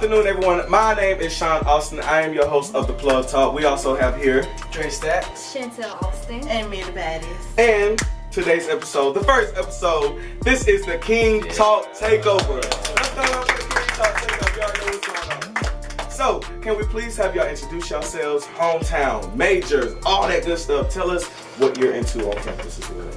afternoon, everyone. My name is Sean Austin. I am your host of the Plug Talk. We also have here Dre Stacks, Chantel Austin, and me, the baddies. And today's episode, the first episode, this is the King Talk Takeover. Let's go on to the King Talk Takeover. Y'all know what's going on. So, can we please have y'all introduce yourselves, hometown, majors, all that good stuff. Tell us what you're into on campus as well.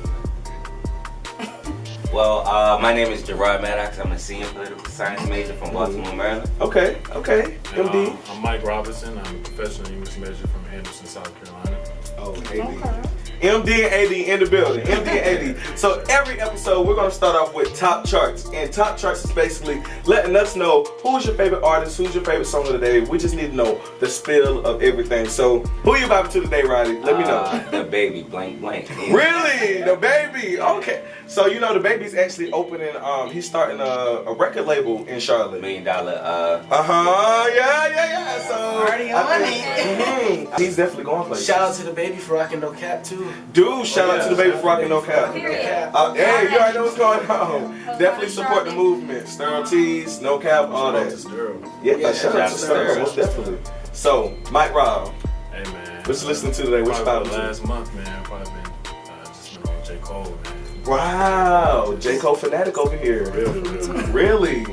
Well, my name is Gerard Maddox. I'm a senior political science major from Baltimore, Maryland. Okay. MD. I'm Mike Robinson. I'm a professional English major from Anderson, South Carolina. Oh, AD. MD and AD in the building. MD and AD. So every episode, we're going to start off with top charts. And top charts is basically letting us know who's your favorite artist, who's your favorite song of the day. We just need to know the spill of everything. So who are you vibing to today, Riley? Let me know. The Baby, blank. Really? The Baby? Okay. So you know the Baby's actually opening, he's starting a record label in Charlotte. $1 million. Yeah. So already on it. He's definitely going places. Shout out to the Baby for rocking no cap too. Dude, shout out to the Baby for rocking no cap. Hey, you already know what's going on. Definitely support the movement. Stir tees, no cap, all that. Yeah, shout out to Stir, most definitely. So, Mike Rob. Hey man. What you listening to today? What you about last month, man. Probably been just been on J. Cole, man. Wow, J. Cole fanatic over here. Really?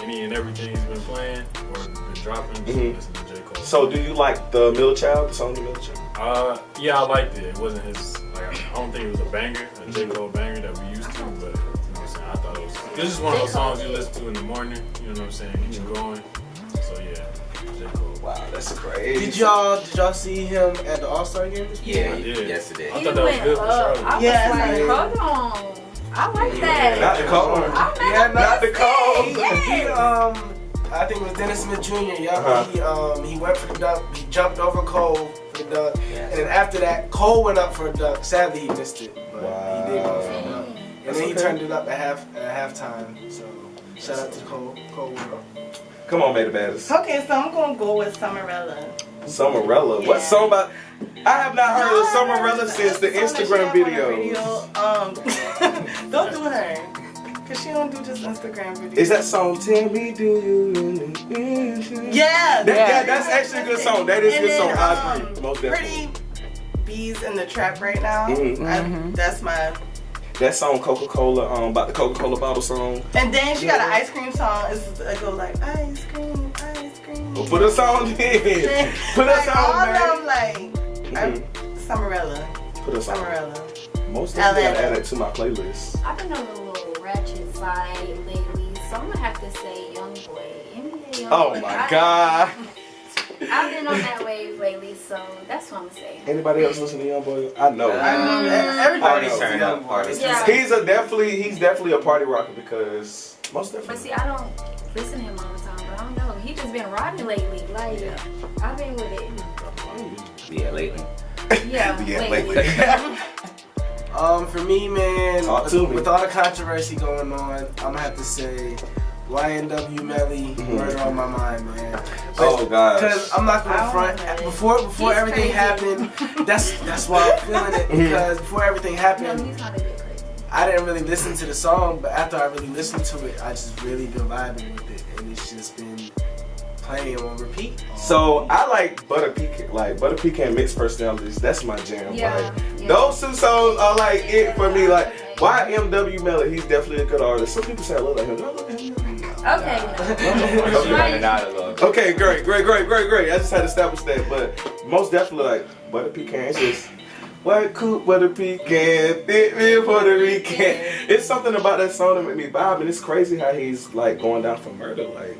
Any and everything he's been playing or been dropping, just listen to J. Cole. So, do you like the Middle Child, the song The Middle Child? Yeah, I liked it. It wasn't his, like, I don't think it was a banger, a J. Cole banger that we used to, but, you know what I'm saying, I thought it was just one of those songs you listen to in the morning, you know what I'm saying, get you going. So, yeah, J. Cole. Wow, that's crazy. Did y'all see him at the All-Star game this week? Yeah, I did. yesterday. I thought that was good for Charlotte. I was like, hold on. I like that. Not the Cole. Not the Cole. He, I think it was Dennis Smith Jr. He went for the dunk. He jumped over Cole for the dunk, and then after that, Cole went up for a dunk. Sadly, he missed it, but he did go for a dunk. And then he turned it up at halftime. So shout out to Cole. Come on, May the Baddest. Okay, so I'm gonna go with Summerella. Summerella. Yeah. What song about? I have not heard of Summerella since the Instagram video. Don't do her. Cause she don't do just Instagram videos. Is that song Tell Me Do You? Yeah, that's actually a good song. That is a good song. I agree. Most definitely. Pretty Bees in the Trap right now. That's my. That song Coca-Cola, about the Coca-Cola bottle song. And then she got an ice cream song. It goes like ice cream. Well, put a song in. Put a song, all man. of them like Summerella. Put a song. Summerella. Most definitely gotta add it to my playlist. I've been on the little ratchet side lately, so I'm gonna have to say Youngboy. NBA Youngboy. Oh my God. I've been on that wave lately, so that's what I'm gonna say. Anybody else listen to Youngboy? I know. Everybody's turning up. Yeah. He's definitely a party rocker because most definitely. But see, I don't listen to him all the time, but I don't know. He just been rocking lately. Like, I've been with it. Yeah, lately. Yeah, lately. For me, man, Talk to me. with all the controversy going on, I'm gonna have to say YNW Melly, Murder on My Mind, man. Oh God! Because I'm not gonna front. Before everything happened, that's why I'm feeling it. Because before everything happened, No, he's not a bit crazy. I didn't really listen to the song, but after I really listened to it, I just really been vibing with it, and it's just been playing on repeat. So I like Butter Pecan mixed personalities. That's my jam. Yeah. Those two songs are like it for me. Like YMW Melly, he's definitely a good artist. Some people say I look like him. I look like him. Okay. Okay, great. I just had to establish that, but most definitely like Butter Pecan. It's just white cook Butter Pecan, thick real Puerto Rican. It's something about that song that made me vibe, and it's crazy how he's like going down for murder. Like,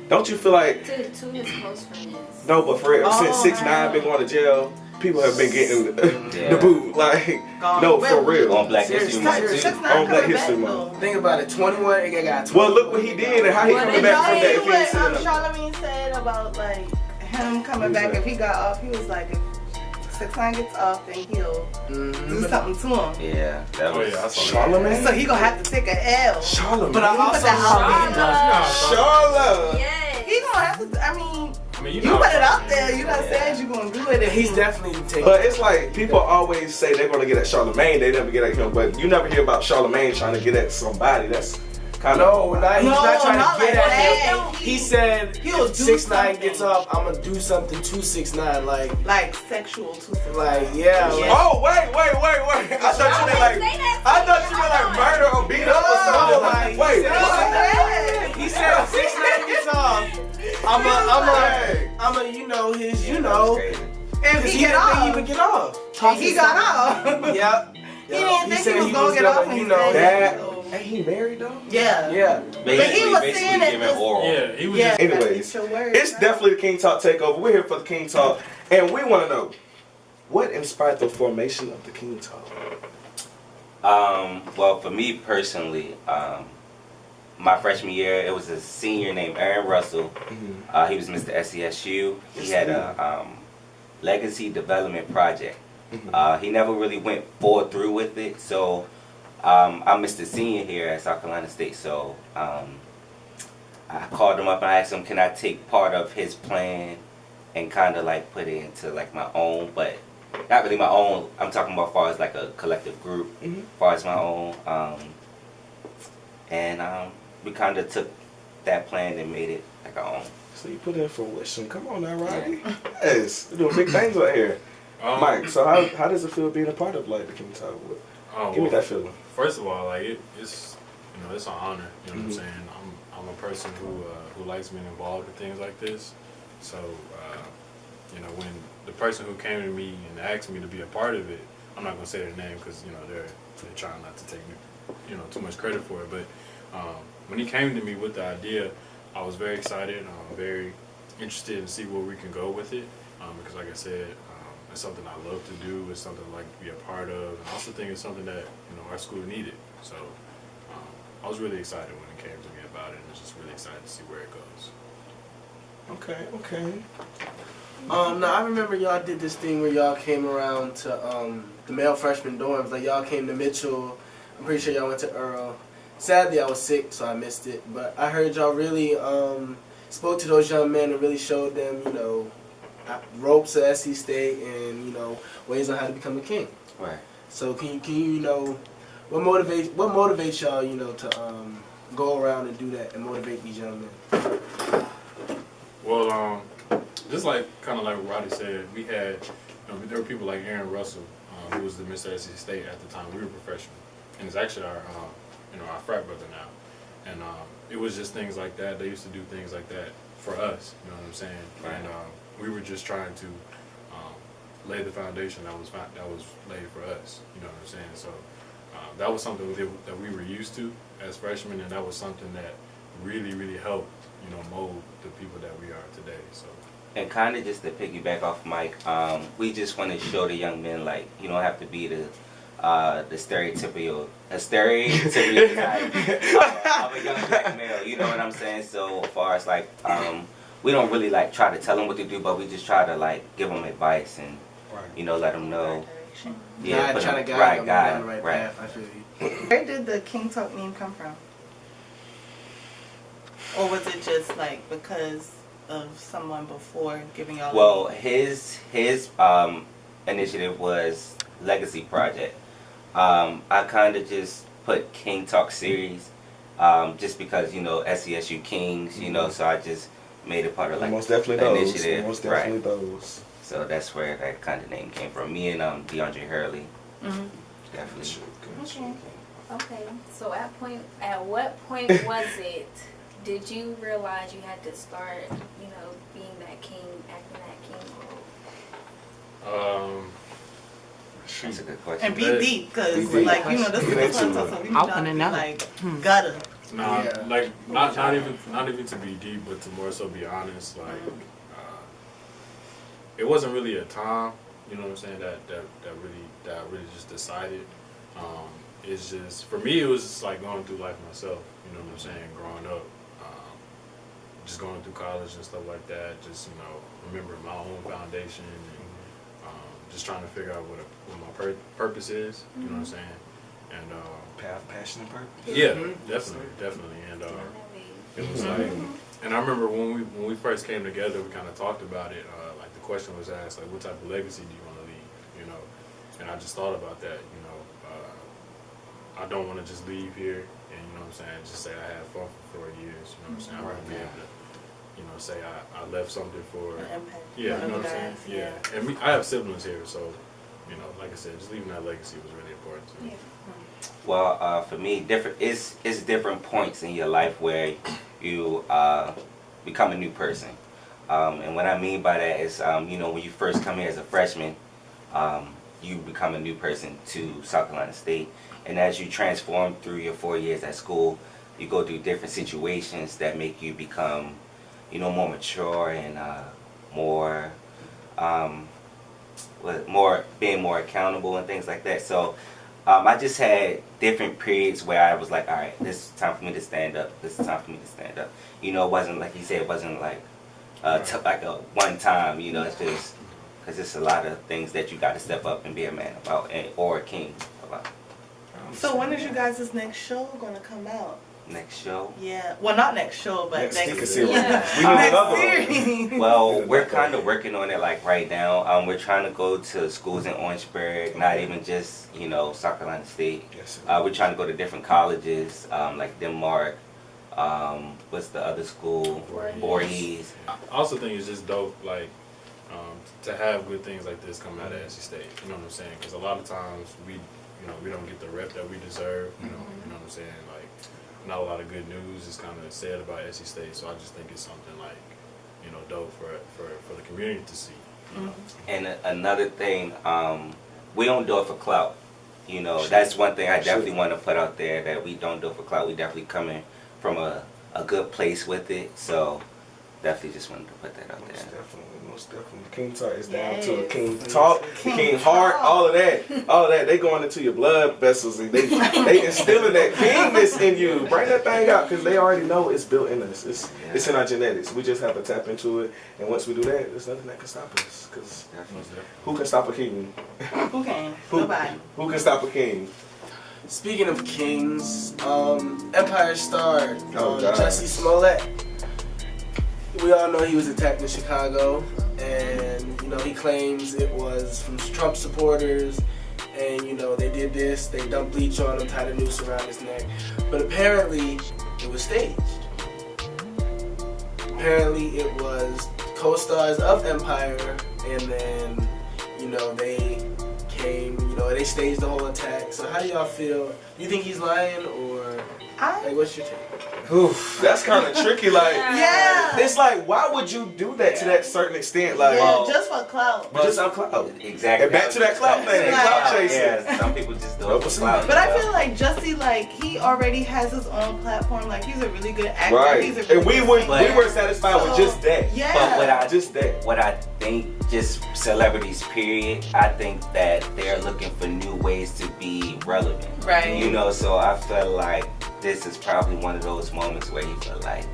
don't you feel like To his close friends. no, but for real, since 6ix9ine been going to jail, people have been getting the boot. Like, no, for real. On Black History Month too. On Black History Month. Think about it, 21, it got 20. Well, look what he did and how he coming back from that. If he ain't sitting up. Charlamagne said about like him coming back if he got off. He was like, if 6ix9ine gets off, then he'll do something to him. Yeah, that was Charlamagne. So he gonna have to take a L. Charlamagne. But I also Charla. Yeah. He gonna have to. I mean you put it out there. You not saying you gonna do it. he's definitely taking. But it's like people always say they're gonna get at Charlamagne, they never get at him. But you never hear about Charlamagne trying to get at somebody. That's Kind No, of. he's not trying not to get like at that. him. He said He'll if do 6ix9ine something. gets off, I'm gonna do something to 6ix9ine. Like sexual to Like, yeah. Yeah. Oh, wait. I thought you meant like murder or beat up or something. like, Wait, he said- what? He said if 6ix9ine gets off, I'm a, you know, his, you know. If Cause he he get didn't think he off, would get off. he got off. Yep. He didn't think he was gonna get off. You know, That. Ain't he married though? Yeah. yeah. But he was saying that giving this- oral. Yeah, he was Yeah. just. Anyways, it's definitely the King Talk Takeover. We're here for the King Talk, and we want to know what inspired the formation of the King Talk. Well, for me personally, my freshman year, it was a senior named Aaron Russell. He was Mr. SCSU. He had a legacy development project. He never really went forward through with it, so I'm Mr. Senior here at South Carolina State. So I called him up and I asked him, can I take part of his plan and kind of like put it into like my own, but not really my own. I'm talking about as far as like a collective group, as far as my own. And we kind of took that plan and made it like our own. So you put in fruition. Come on now, Rodney. Yes, we're doing big things out here. Mike, so how does it feel being a part of like the King Talk? Give me that feeling. First of all, like it's it's an honor. You know what I'm saying? I'm a person who likes being involved in things like this. So when the person who came to me and asked me to be a part of it, I'm not gonna say their name because they're trying not to take too much credit for it. But when he came to me with the idea, I was very excited. Very interested to see where we can go with it. Because like I said, it's something I love to do. It's something I like to be a part of. And I also think it's something that our school needed. So I was really excited when it came to me about it, and I was just really excited to see where it goes. Okay. Now I remember y'all did this thing where y'all came around to the male freshman dorms. Like y'all came to Mitchell. I'm pretty sure y'all went to Earl. Sadly, I was sick, so I missed it. But I heard y'all really spoke to those young men and really showed them, ropes of SC State and ways on how to become a king. Right. So can you what motivates y'all to go around and do that and motivate these young men? Well, just kind of like what Roddy said, we had there were people like Aaron Russell, who was the Mr. SC State at the time. We were professional, and it's actually our our frat brother now. And it was just things like that. They used to do things like that for us. You know what I'm saying? Right. And we were just trying to lay the foundation that was laid for us. You know what I'm saying? So that was something that we were used to as freshmen, and that was something that really, really helped mold the people that we are today. So. And kind of just to piggyback off Mike, we just want to show the young men like you don't have to be the stereotypical type of a young black male. You know what I'm saying? So as far as like we don't really like try to tell them what to do, but we just try to like give them advice and let them know. Yeah, put trying to them- guide them guide down the them, right path. I feel you. Where did the King Talk name come from? Or was it just like because of someone before giving y'all? Well, his initiative was Legacy Project. I kind of just put King Talk series, just because SCSU Kings, so I just made it part of like Most definitely the those. initiative, Most definitely right? those. So that's where that kind of name came from. Me and DeAndre Hurley, definitely. Okay. So at what point was it? Did you realize you had to start, being that king, acting that king role? That's a good question. And be deep, because this is the fun stuff, so we want to like gutter. Nah, Yeah. like not even to be deep, but to more so be honest. Like it wasn't really a time, you know what I'm saying, that I really just decided. It's just for me, it was just like going through life myself. You know what I'm saying, growing up, just going through college and stuff like that. Just remembering my own foundation and just trying to figure out what my purpose is. You know what I'm saying, and Path, passion, and purpose. yeah, definitely, and it was like, and I remember when we first came together, we kind of talked about it. Like the question was asked, like, what type of legacy do you want to leave? And I just thought about that. don't want to just leave here and, you know what I'm saying, just say I had fun for 4 years, you know what I'm saying. I want to be able to, you know, say I left something for, yeah, you know what I'm saying, yeah. And I have siblings here, so, you know, like I said, just leaving that legacy was really important to me. Well, for me, it's different points in your life where you become a new person. And what I mean by that is, you know, when you first come here as a freshman, you become a new person to South Carolina State. And as you transform through your 4 years at school, you go through different situations that make you become, you know, more mature and being more accountable and things like that. So I just had different periods where I was like, all right, this is time for me to stand up. This is time for me to stand up. You know, it wasn't like he said, it wasn't like like a one time, you know, it's just because it's a lot of things that you got to step up and be a man about, or a king about. So when is you guys' next show going to come out? Next show? Yeah. Well, not next show, but next series. Next series. Well, we're kind of working on it like right now. We're trying to go to schools in Orangeburg, not even just, you know, South Carolina State. We're trying to go to different colleges, like Denmark. What's the other school? Voorhees. I also think it's just dope, like, to have good things like this come out of SC State. You know what I'm saying? Because a lot of times we don't get the rep that we deserve. You know what I'm saying? Like, not a lot of good news is kind of said about SC State. So I just think it's something like, you know, dope for the community to see. You know? And another thing, we don't do it for clout. You know, that's one thing I definitely want to put out there, that we don't do it for clout. We definitely coming from a good place with it. So definitely just wanted to put that out there. Most definitely. King Talk is down to King Talk, King Heart, all of that. They going into your blood vessels and they instilling that kingness in you. Bring that thing out, because they already know it's built in us. It's in our genetics. We just have to tap into it, and once we do that, there's nothing that can stop us. Because who can stop a king? Who can? Nobody. Who can stop a king? Speaking of kings, Empire star Jussie Smollett. We all know he was attacked in Chicago, and you know he claims it was from Trump supporters, and you know they did this, they dumped bleach on him, tied a noose around his neck, but apparently it was staged. Apparently it was co-stars of Empire, and then you know they came, you know they staged the whole attack. So how do y'all feel? Do you think he's lying, or like, what's your take? Oof, that's kind of tricky. Like, yeah, it's like, why would you do that to that certain extent? Like, just for clout. Just for clout. Exactly. And back to that clout thing. Like, Clout chasing. Yeah, some people just do it for clout. But I feel like Jussie, like, he already has his own platform. Like, he's a really good actor. Right. He's a really and we were satisfied with just that. Yeah. But what I think, just celebrities, period, I think that they're looking for new ways to be relevant. Right. You know, so I feel like this is probably one of those moments where you feel like,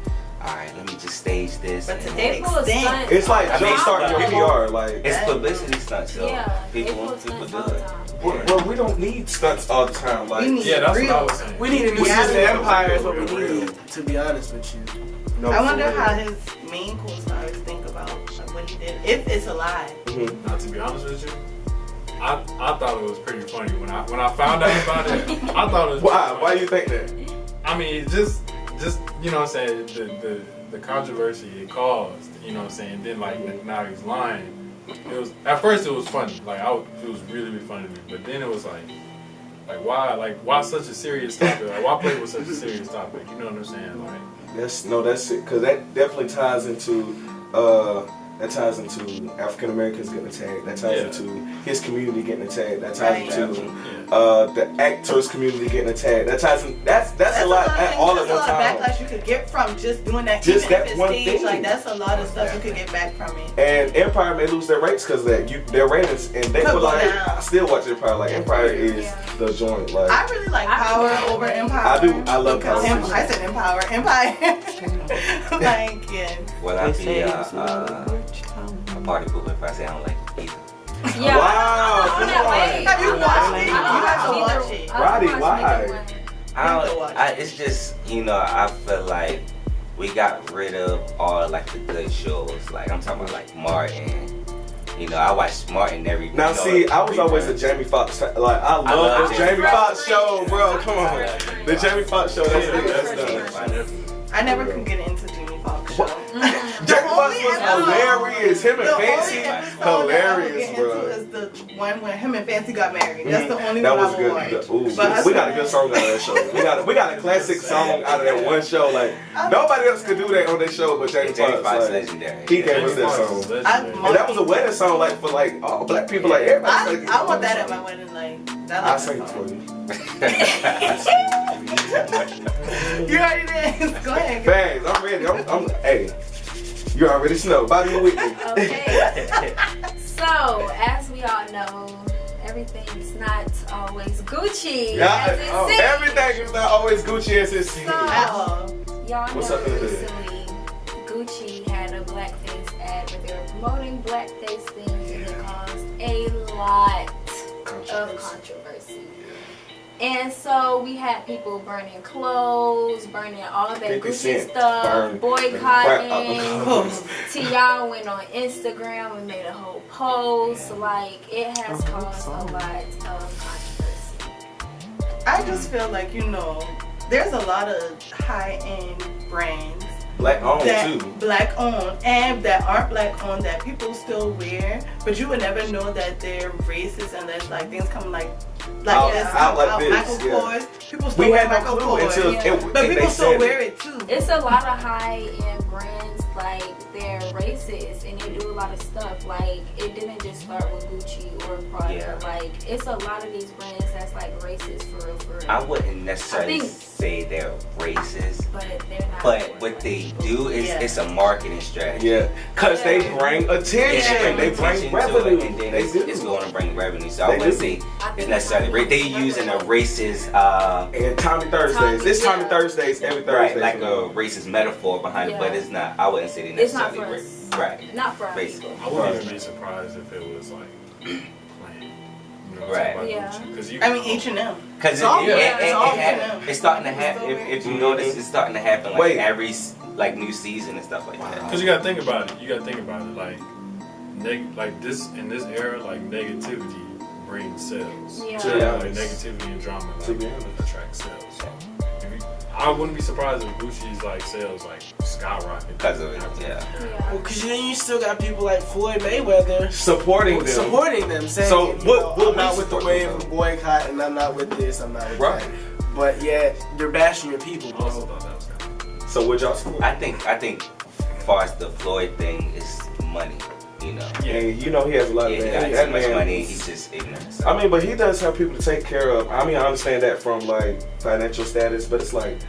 all right, let me just stage this. But to that They pull a extent, stunt. It's like I mean, jumpstart your PR. Like, it's publicity stunts, so Yeah, people they pull do stunts all the it. time. well, we don't need stunts all the time. Like, we need Yeah, that's real. what I was saying. We need a new Yeah, season of Empire is what we real. need, to be honest with you. no, I wonder for real. how his main co-stars think about like, what he did, if it's a lie. Not to be honest with you, I thought it was pretty funny when I found out about it. I thought it was Why you think that? I mean, just you know what I'm saying, the controversy it caused, you know what I'm saying. Then like now he's lying. It was at first it was funny, like it was really, really funny to me. But then it was like why such a serious topic? Like why play with such a serious topic? You know what I'm saying? Like That's it, because that definitely ties into African Americans getting attacked. That ties into his community getting attacked. That ties into the actors community getting attacked. That ties in, that's a lot all at one time. That's a lot of backlash you could get from just doing that. Just even that if it's one staged, thing. like that's a lot of stuff you could get back from it. And Empire may lose their rates because their ratings, and they Could were go like, down. I still watch Empire. Like Empire is the joint. Like I really like Power over Empire. I do. I love Power. I said Empire. Like, yeah. Well, I'd be a party pooper if I say I don't like either. Yeah, Wow, I'm on that way. Have you I'm watched not- it? I don't You have to watch watch neither- it. I don't Roddy, watch why? neither one. It's just, you know, I feel like we got rid of all like the good shows. Like I'm talking about like Martin, You know, I watched Martin every. Now see, I was always a Jamie Foxx. Like I love the Jamie Foxx show, bro. Come on, the Jamie Foxx show. That's I never could get into Jamie Foxx show. Jamie Foxx was hilarious. Him and Fancy, hilarious, bro. Is the one when him and Fancy got married. That's the only that one was I good. watched. We got a good song out of that show. We got a classic song out of that one show. Like nobody else could do that on their show, but Jamie Foxx. Like, legendary. He gave us that song, and that was a wedding song, like for like all black people. Like everybody. I want that at my wedding. Like I'll sing it for you. You already did. Go ahead. Bangs, I'm ready. I'm hey. You already know. Body with me. Okay. So, as we all know, everything's not always Gucci. Yeah, everything is not always Gucci as it seems. So, y'all What's know up in the recently Gucci had a blackface ad where they were promoting blackface things and it caused a lot of controversy. And so we had people burning clothes, burning all that Gucci stuff, boycotting. T.I. went on Instagram and made a whole post. Like, it has caused a lot of controversy. I just feel like, you know, there's a lot of high-end brands. Black owned too. Black owned and that aren't black owned that people still wear, but you would never know that they're racist unless like things come like out this. Michael Kors. People still wear Michael Kors. But people still wear it too. It's a lot of high-end brands, like they're racist and they do a lot of stuff. Like it didn't just start with Gucci or Prada. Yeah. Like it's a lot of these brands that's like racist for real. I wouldn't necessarily say they're racist, but they're not. But what they do is it's a marketing strategy. Yeah, cause they bring attention. They bring revenue. And then it's going to bring revenue. So I wouldn't say it's necessarily they using a racist and Tommy Thursdays. It's Tommy Thursdays every Thursday. Right, like a racist metaphor behind it, but it's not. I wouldn't say they necessarily racist. Right. Not for racist. people. I wouldn't even be surprised if it was like plain. You know, right. Yeah. I mean H&M. Because it's starting to happen. If you notice, it's starting to happen like every like new season and stuff like that. Because you gotta think about it. Like this in this era, like negativity brings sales. Yeah. Like negativity and drama attract sales. So I wouldn't be surprised if Gucci's like sales like skyrocket because of it. Yeah. Well, because you still got people like Floyd Mayweather supporting them, saying, so I'm not with the wave of boycott, and I'm not with this, I'm not with that. But yeah, you're bashing your people. I also thought that was kind of. So would y'all support? I think as far as the Floyd thing is money. You know. And you know he has a lot of he got too much money. He's just ignorant. So. I mean, but he does have people to take care of. I mean, I understand that from like financial status, but it's like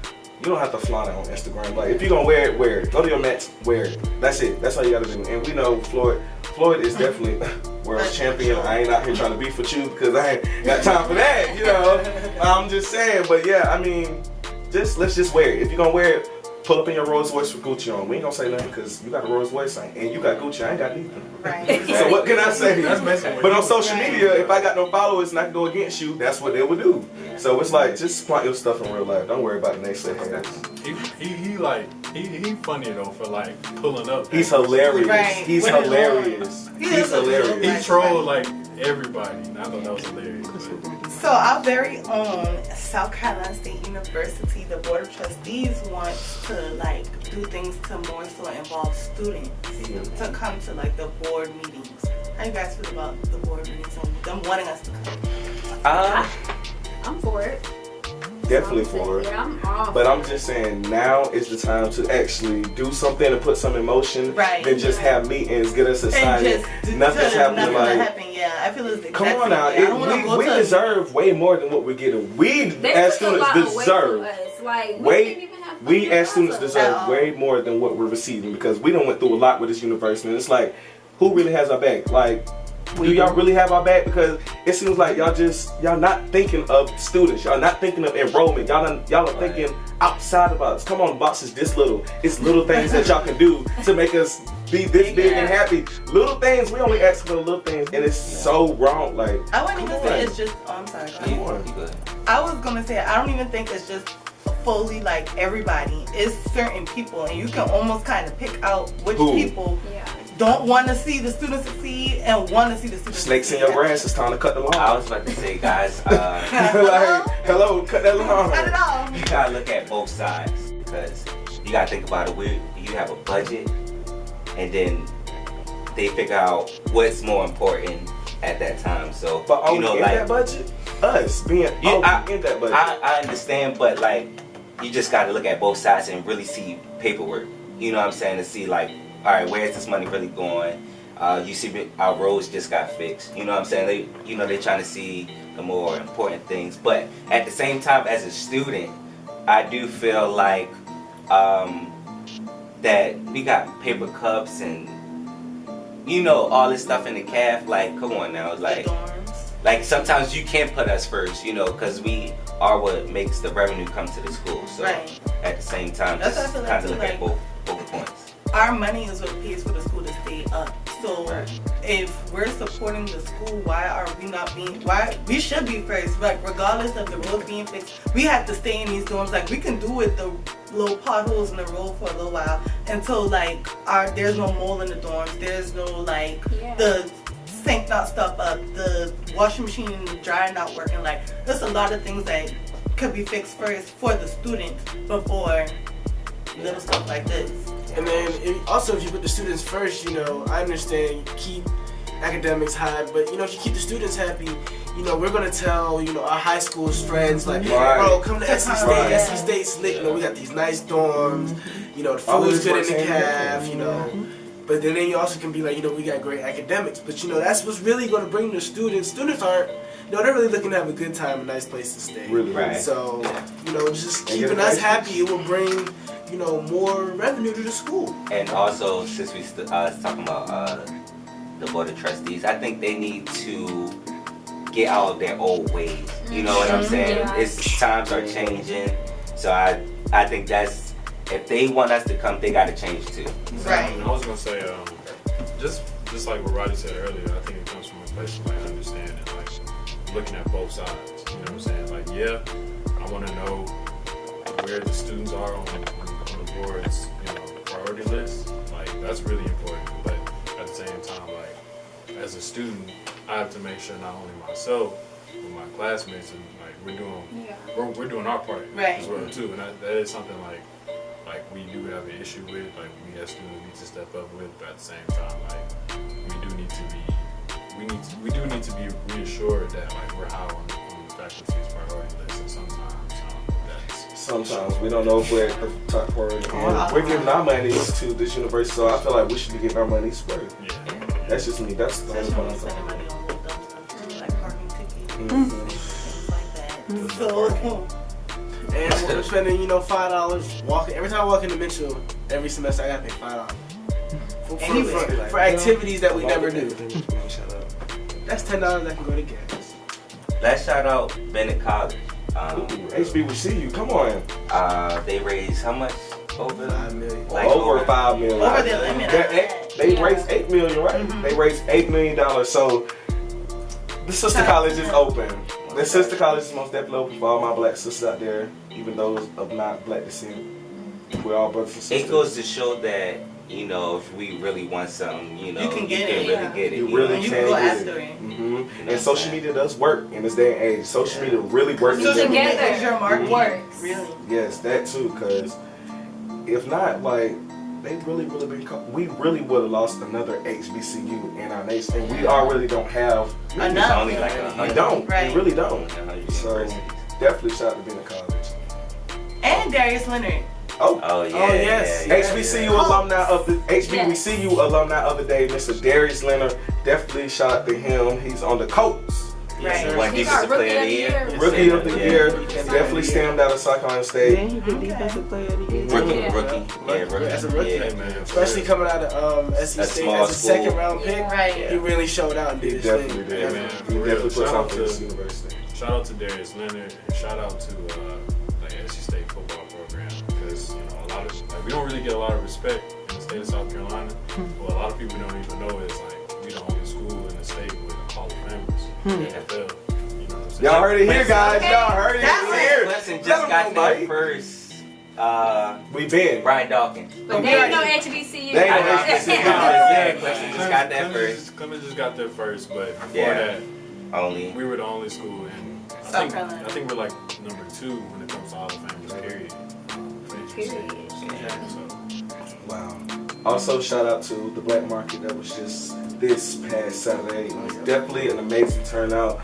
you don't have to flaunt it on Instagram. Like if you're gonna wear it, wear it. Go to your match, wear it. That's it. That's all you gotta do. And we know Floyd is definitely world champion. I ain't out here trying to beef with you because I ain't got time for that. You know. I'm just saying. But yeah, I mean, let's just wear it. If you're gonna wear it. Pull up in your Rolls Royce with Gucci on. We ain't gonna say nothing because you got a Rolls Royce and you got Gucci. I ain't got neither. Right. So what can I say? But on social right. media, if I got no followers and I can go against you, that's what they would do. Yeah. So it's like just flaunt your stuff in real life. Don't worry about the naysayers. He funny though for like pulling up. He's hilarious. Right. He's hilarious. He's hilarious. He trolled like everybody. And I thought that was hilarious. So our very own South Carolina State University, the Board of Trustees wants to like do things to more so involve students to come to like the board meetings. How you guys feel about the board meetings and them wanting us to come? I'm for it. Definitely for it. Yeah, I'm all But for I'm just saying now is the time to actually do something and put some emotion than just have meetings, get us excited. Nothing's happening. Yeah, I feel it's come on now, we deserve way more than what we're getting. We as students deserve. We as students deserve way more than what we're receiving because we done went through a lot with this university. And it's like, who really has our back? Like, do y'all really have our back? Because it seems like y'all not thinking of students. Y'all not thinking of enrollment. Y'all are thinking outside of us. Come on, the box is this little. It's little things that y'all can do to make us be this big and happy. Little things, we only ask for the little things, and it's so wrong. Like I wouldn't even say it's just. Oh, I'm sorry. I was gonna say I don't even think it's just fully like everybody. It's certain people, and you can almost kind of pick out which people don't want to see the students succeed and want to see the students Snakes in succeed. your grass, it's time to cut the lawn. I was about to say, guys, Like, hello, cut that lawn. Cut it off. you gotta look at both sides because you gotta think about it. You have a budget, and then they figure out what's more important at that time. So, But are you know, we in like that budget? Us being in that budget. I understand, but like you just got to look at both sides and really see paperwork. You know what I'm saying? To see like, all right, where's this money really going? You see, our roads just got fixed. You know what I'm saying? They're trying to see the more important things. But at the same time, as a student, I do feel like that we got paper cups and all this stuff in the calf. Like, come on now, like sometimes you can't put us first, because we are what makes the revenue come to the school. So at the same time, That's just what I kind feel of like look too, at both points. Our money is what pays for the school to stay up. So if we're supporting the school, why we should be first. Like regardless of the road being fixed, we have to stay in these dorms. Like we can do with the little potholes in the road for a little while until like there's no mold in the dorms. There's no the sink not stuff up, the washing machine and the dryer not working. Like there's a lot of things that could be fixed first for the students before little stuff like this. And then if you put the students first, I understand you keep academics high, but if you keep the students happy, we're gonna tell our high school's friends like, bro, come to SC State. SC State's lit. We got these nice dorms. The food's good in the calf. But then you also can be like, we got great academics. But that's what's really gonna bring the students. Students aren't. They're really looking to have a good time, a nice place to stay. Really, right. So, just keeping us happy, it will bring, more revenue to the school. And also, since we talking about the board of trustees, I think they need to get out of their old ways. You know what I'm saying? Yeah. Times are changing, so I think that's, if they want us to come, they got to change too. Right. I was gonna say, just like what Roddy said earlier, I think it comes from a place of like understanding, like looking at both sides. You know what I'm saying? Like, I want to know where the students are on the board's priority list. Like that's really important. But at the same time, like as a student, I have to make sure not only myself but my classmates and like we're doing our part as well too. And that is something like we do have an issue with. Like we as students need to step up with. But at the same time, like we do need to be reassured that like we're high on the faculty's priority list. And sometimes we don't know if we're at the top priority. We're giving our monies to this university, so I feel like we should be giving our monies first. Yeah. That's just me. That's the only one I'm spending money on little dumb stuff too, like parking tickets, things like that. So. And we're spending, $5 walking. Every time I walk into Mitchell, every semester I gotta pay $5 for activities that we never do. Shut up. That's $10 that can go to gas. Let's shout out Bennett College. HBCU, come on. They raised how much? Over $5 million. Over $5 million. Over the limit. They raised $8 million, right? Mm-hmm. They raised $8 million. So the sister college is open. The sister college is most definitely open for all my black sisters out there, even those of not black descent. We're all brothers and sisters. It goes to show that, if we really want something, you can get it. Really get it. You really can go get after it. Mm-hmm. And social media does work in this day and age. Social media really works. Social media is your market. Works. Really? Yes, that too. Because if not, like, they really been. We really would have lost another HBCU in our nation, and we already don't have enough. Only like we don't. Right. We really don't. So definitely shout out to Bennett College. And Darius Leonard. Oh yes. HBCU alumni of the HBCU alumni of the day, Mr. Darius Leonard. Definitely shout out to him. He's on the Colts. Yes, Right. He got Rookie of the Year. Rookie of the Year. Definitely stemmed out of South Carolina State. Rookie. As a rookie. Yeah, man. Especially coming out of SC State as a second round pick. Right. He really showed out and did his Definitely thing. did. Yeah, man. He definitely put something for this university. Shout out to Darius Leonard and shout out to SC State football program because a lot of we don't really get a lot of respect in the state of South Carolina. What a lot of people don't even know is we the only school in the state with Hall of Famers in the NFL. You know what I'm saying? Y'all heard it here, guys. Y'all heard it Clemson here. just got their first We been. Brian Dawkins. But they ain't no HBCU. They ain't no HBCU. Clemson got that first. Clemson just got there first, but before Yeah. that, We we were the only school, and I think we're like number 2 when it comes to Hall of Famers, period. Wow. Also, shout out to the Black Market that was just this past Saturday. It was definitely an amazing turnout.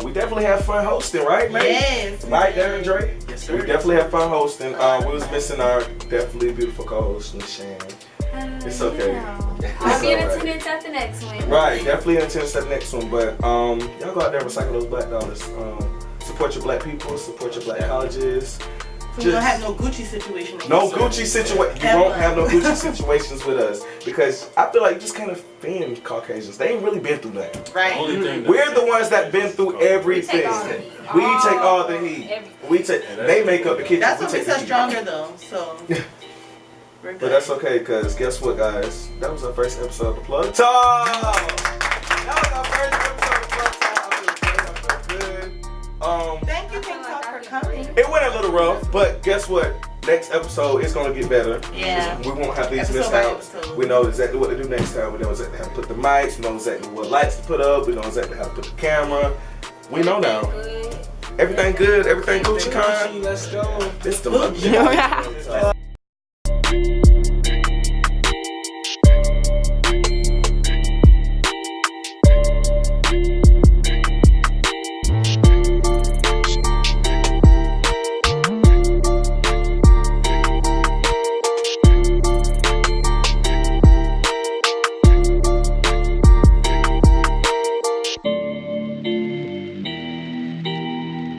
We definitely had fun hosting, right, man? Yes. Right, Darren Dre? Yes, sir. We definitely had fun hosting. We was missing our definitely beautiful co-host, LaShawn. It's okay. I'll be in It's alright. attendance at the next one. Right, definitely in attendance at the next one. But y'all go out there and recycle those black dollars. Support your black people, support your black colleges. So we don't have no Gucci situation. No Gucci situation. You won't have no Gucci situations with us because I feel like you just can't offend Caucasians. They ain't really been through that. Right. We're the ones that been through everything. We take all the heat. We take. They make up the kitchen. That's we what take makes the us heat. stronger, though. So. We're good. But that's okay, because guess what, guys? That was our first episode of the Plug Talk. That was our first episode of the Plug Talk. I feel good. Thank you, King Talk, for coming. It went a little rough, but guess what? Next episode is gonna get better. Yeah. We won't have these Episode by mishaps. episode. We know exactly what to do next time. We know exactly how to put the mics. We know exactly what lights to put up. We know exactly how to put the camera. We know now. Good. Everything good. Everything Gucci kind. Let's go. It's the